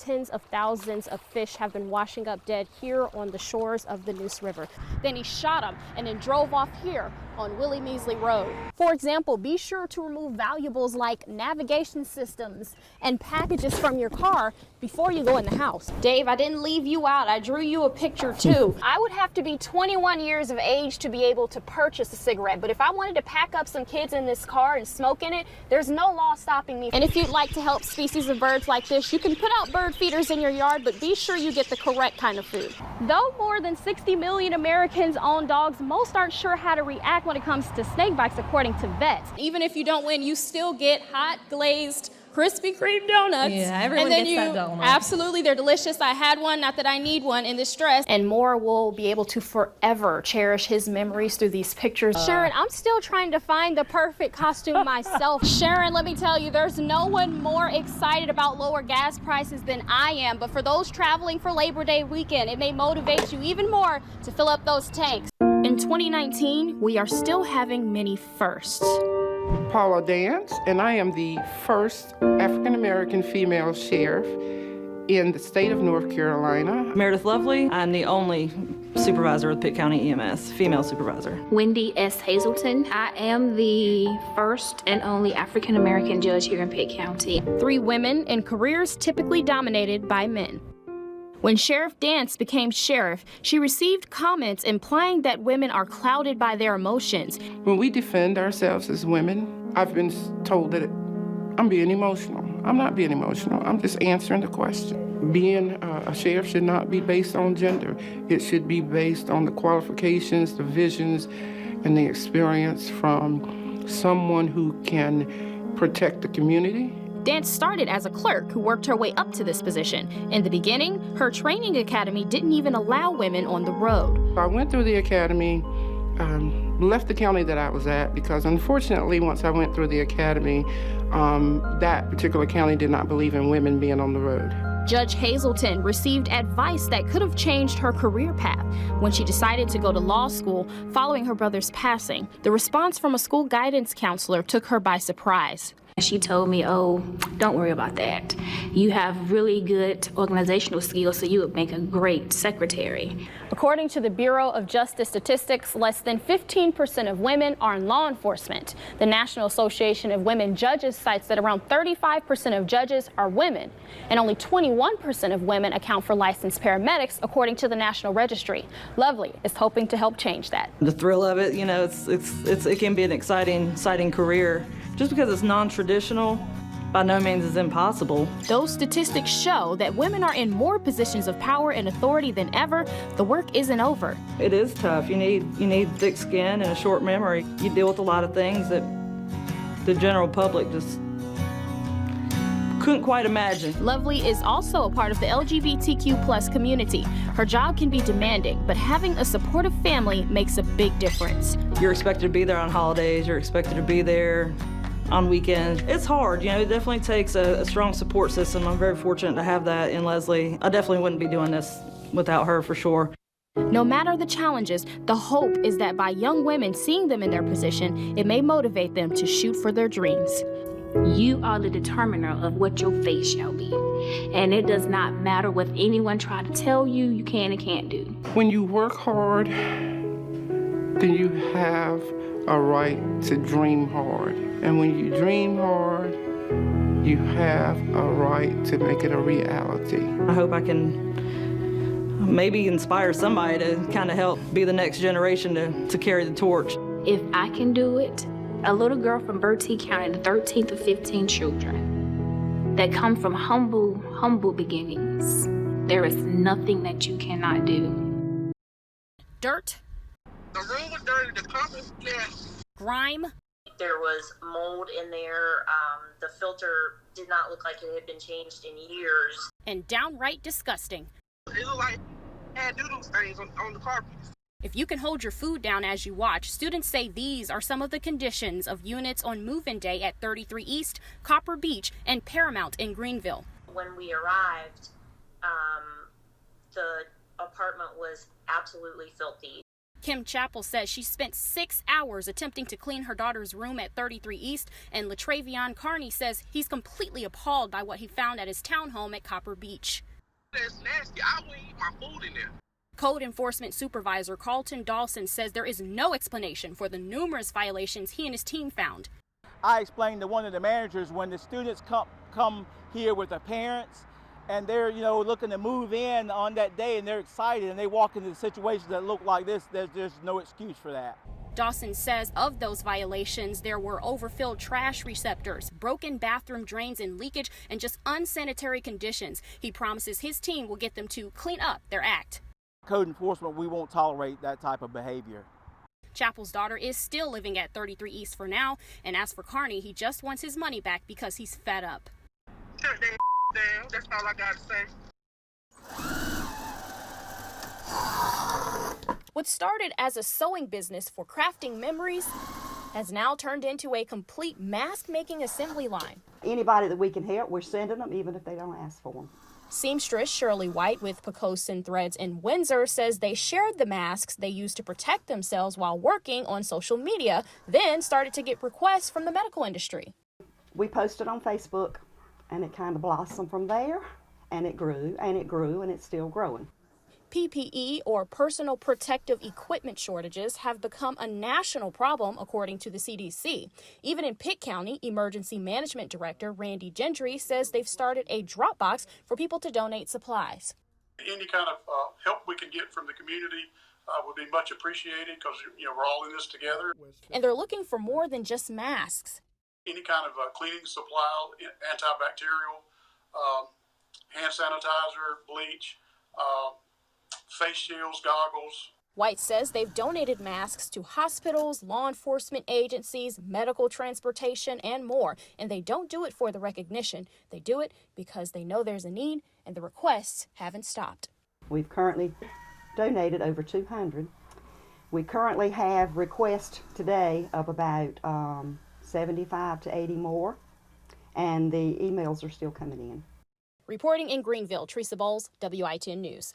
tens of thousands of fish have been washing up dead here on the shores of the Neuse River. Then he shot them and then drove off here on Willie Measley Road. For example, be sure to remove valuables like navigation systems and packages from your car before you go in the house. Dave, I didn't leave you out. I drew you a picture too. I would have to be 21 years of age to be able to purchase a cigarette, but if I wanted to pack up some kids in this car and smoke in it, there's no law stopping me. And if you'd like to help species of birds like this, you can put out bird feeders in your yard, but be sure you get the correct kind of food. Though more than 60 million Americans own dogs, most aren't sure how to react when it comes to snake bites, according to vets. Even if you don't win, you still get hot glazed Krispy Kreme donuts. Yeah, everyone gets that donut. Absolutely, they're delicious. I had one, not that I need one in this dress. And Moore will be able to forever cherish his memories through these pictures. Sharon, I'm still trying to find the perfect costume myself. Sharon, let me tell you, there's no one more excited about lower gas prices than I am. But for those traveling for Labor Day weekend, it may motivate you even more to fill up those tanks. In 2019, we are still having many firsts. Paula Dance, and I am the first African-American female sheriff in the state of North Carolina. Meredith Lovely, I'm the only supervisor of Pitt County EMS, female supervisor. Wendy S. Hazelton, I am the first and only African-American judge here in Pitt County. 3 women in careers typically dominated by men. When Sheriff Dance became sheriff, she received comments implying that women are clouded by their emotions. When we defend ourselves as women, I've been told that I'm being emotional. I'm not being emotional. I'm just answering the question. Being a sheriff should not be based on gender. It should be based on the qualifications, the visions, and the experience from someone who can protect the community. Dance started as a clerk who worked her way up to this position. In the beginning, her training academy didn't even allow women on the road. I went through the academy, left the county that I was at because unfortunately once I went through the academy, that particular county did not believe in women being on the road. Judge Hazelton received advice that could have changed her career path when she decided to go to law school following her brother's passing. The response from a school guidance counselor took her by surprise. She told me, oh, don't worry about that. You have really good organizational skills, so you would make a great secretary. According to the Bureau of Justice Statistics, less than 15% of women are in law enforcement. The National Association of Women Judges cites that around 35% of judges are women, and only 21% of women account for licensed paramedics, according to the National Registry. Lovely is hoping to help change that. The thrill of it, you know, it can be an exciting career. Just because it's non-traditional, by no means is impossible. Those statistics show that women are in more positions of power and authority than ever. The work isn't over. It is tough. You need thick skin and a short memory. You deal with a lot of things that the general public just couldn't quite imagine. Lovely is also a part of the LGBTQ+ community. Her job can be demanding, but having a supportive family makes a big difference. You're expected to be there on holidays. You're expected to be there on weekends. It's hard, you know, it definitely takes a strong support system. I'm very fortunate to have that in Leslie. I definitely wouldn't be doing this without her for sure. No matter the challenges, the hope is that by young women seeing them in their position, it may motivate them to shoot for their dreams. You are the determiner of what your fate shall be. And it does not matter what anyone try to tell you you can and can't do. When you work hard, then you have a right to dream hard. And when you dream hard, you have a right to make it a reality. I hope I can maybe inspire somebody to kind of help be the next generation to carry the torch. If I can do it, a little girl from Bertie County, the 13th of 15 children that come from humble beginnings, there is nothing that you cannot do. Dirt. The room was dirty, the carpet, Grime. There was mold in there. The filter did not look like it had been changed in years. And downright disgusting. It looked like it had noodle stains on the carpet. If you can hold your food down as you watch, students say these are some of the conditions of units on move-in day at 33 East, Copper Beach, and Paramount in Greenville. When we arrived, the apartment was absolutely filthy. Kim Chappell says she spent 6 hours attempting to clean her daughter's room at 33 East, and Latrevion Carney says he's completely appalled by what he found at his townhome at Copper Beach. That's nasty. I wouldn't eat my food in there. Code Enforcement Supervisor Carlton Dawson says there is no explanation for the numerous violations he and his team found. I explained to one of the managers, when the students come here with their parents and they're looking to move in on that day and they're excited and they walk into situations that look like this, there's no excuse for that. Dawson says of those violations, there were overfilled trash receptors, broken bathroom drains and leakage, and just unsanitary conditions. He promises his team will get them to clean up their act. Code enforcement, we won't tolerate that type of behavior. Chappell's daughter is still living at 33 East for now, and as for Carney, he just wants his money back because he's fed up. Shut that down. That's all I gotta say. What started as a sewing business for crafting memories has now turned into a complete mask-making assembly line. Anybody that we can help, we're sending them, even if they don't ask for them. Seamstress Shirley White with Pocosin Threads in Windsor says they shared the masks they used to protect themselves while working on social media, then started to get requests from the medical industry. We posted on Facebook, and it kind of blossomed from there, and it grew, and it grew, and it's still growing. PPE, or personal protective equipment shortages, have become a national problem, according to the CDC. Even in Pitt County, Emergency Management Director Randy Gentry says they've started a drop box for people to donate supplies. Any kind of help we can get from the community would be much appreciated, because we're all in this together. And they're looking for more than just masks. Any kind of cleaning supply, antibacterial, hand sanitizer, bleach, face shields, goggles. White says they've donated masks to hospitals, law enforcement agencies, medical transportation, and more. And they don't do it for the recognition. They do it because they know there's a need, and the requests haven't stopped. We've currently donated over 200. We currently have requests today of about 75 to 80 more, and the emails are still coming in. Reporting in Greenville, Tresia Bowles, WITN News.